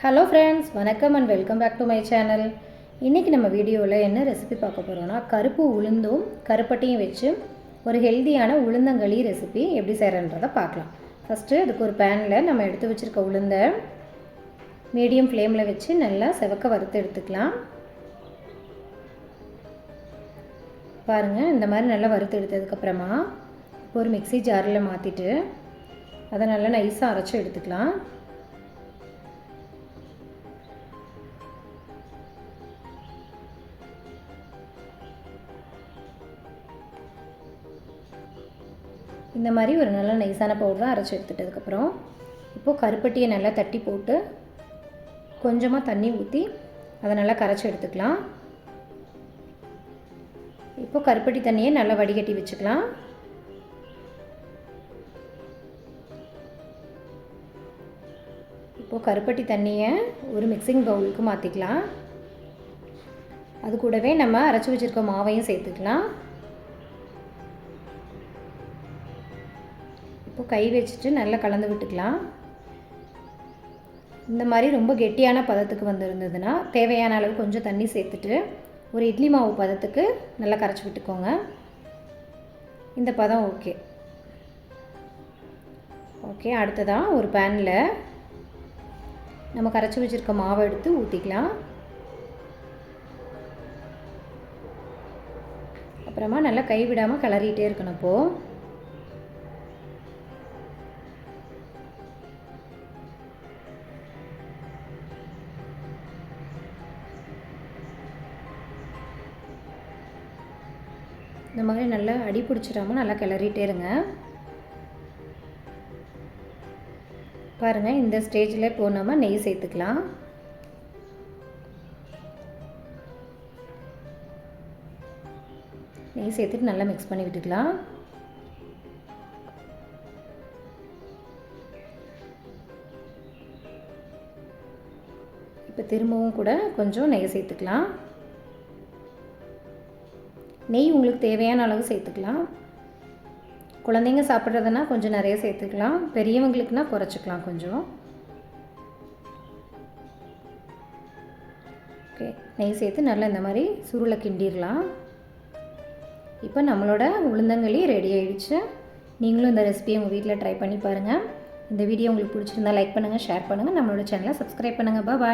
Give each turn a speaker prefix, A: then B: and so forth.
A: Hello friends, வணக்கம் and welcome back to my channel. இன்றைக்கி நம்ம வீடியோவில் என்ன ரெசிபி பார்க்க போகிறோன்னா, கருப்பு உளுந்தும் கருப்பட்டியும் வச்சு ஒரு ஹெல்த்தியான உளுந்தங்களி ரெசிபி எப்படி செய்கிறன்றதை பார்க்கலாம். ஃபஸ்ட்டு அதுக்கு ஒரு பேனில் நம்ம எடுத்து வச்சுருக்க உளுந்தை மீடியம் ஃப்ளேமில் வச்சு நல்லா செவக்க வறுத்து எடுத்துக்கலாம். பாருங்கள், இந்த மாதிரி நல்லா வறுத்து எடுத்ததுக்கப்புறமா ஒரு மிக்ஸி ஜாரில் மாற்றிட்டு அதை நல்லா நைஸாக அரைச்சி எடுத்துக்கலாம். இந்த மாதிரி ஒரு நல்ல நைஸான பவுடராக அரைச்சி எடுத்துட்டதுக்கப்புறம் இப்போது கருப்பட்டியை நல்லா தட்டி போட்டு கொஞ்சமாக தண்ணி ஊற்றி அதை நல்லா கரைச்சி எடுத்துக்கலாம். இப்போது கருப்பட்டி தண்ணியை நல்லா வடிகட்டி வச்சுக்கலாம். இப்போது கருப்பட்டி தண்ணியை ஒரு மிக்சிங் பவுலுக்கு மாற்றிக்கலாம். அது கூடவே நம்ம அரைச்சி வச்சுருக்க மாவையும் சேர்த்துக்கலாம். இப்போ கை வச்சுட்டு நல்லா கலந்து விட்டுக்கலாம். இந்த மாதிரி ரொம்ப கெட்டியான பதத்துக்கு வந்துருந்ததுன்னா தேவையான அளவு கொஞ்சம் தண்ணி சேர்த்துட்டு ஒரு இட்லி மாவு பதத்துக்கு நல்லா கரைச்சி விட்டுக்கோங்க. இந்த பதம் ஓகே. அடுத்ததாக ஒரு பேனில் நம்ம கரைச்சி வச்சுருக்க மாவை எடுத்து ஊற்றிக்கலாம். அப்புறமா நல்லா கைவிடாமல் கிளறிட்டே இருக்கணும். இப்போது இந்த மாதிரி நல்லா அடி பிடிச்சிடாமல் நல்லா கிளறிட்டே இருங்க. பாருங்கள், இந்த ஸ்டேஜில் இப்போ நம்ம நெய் சேர்த்துக்கலாம். நெய் சேர்த்துட்டு நல்லா மிக்ஸ் பண்ணி விட்டுக்கலாம். இப்போ திரும்பவும் கூட கொஞ்சம் நெய் சேர்த்துக்கலாம். நெய் உங்களுக்கு தேவையான அளவு சேர்த்துக்கலாம். குழந்தைங்க சாப்பிட்றதுனா கொஞ்சம் நிறைய சேர்த்துக்கலாம், பெரியவங்களுக்குனா குறைச்சிக்கலாம் கொஞ்சம். ஓகே, நெய் சேர்த்து நல்லா இந்த மாதிரி சுருளை கிண்டிடலாம். இப்போ நம்மளோட உளுந்தங்களி ரெடி ஆகிடுச்சு. நீங்களும் இந்த ரெசிபியை உங்கள் வீட்டில் ட்ரை பண்ணி பாருங்கள். இந்த வீடியோ உங்களுக்கு பிடிச்சிருந்தா லைக் பண்ணுங்கள், ஷேர் பண்ணுங்கள், நம்மளோட சேனலை சப்ஸ்கிரைப் பண்ணுங்கள். பாய்.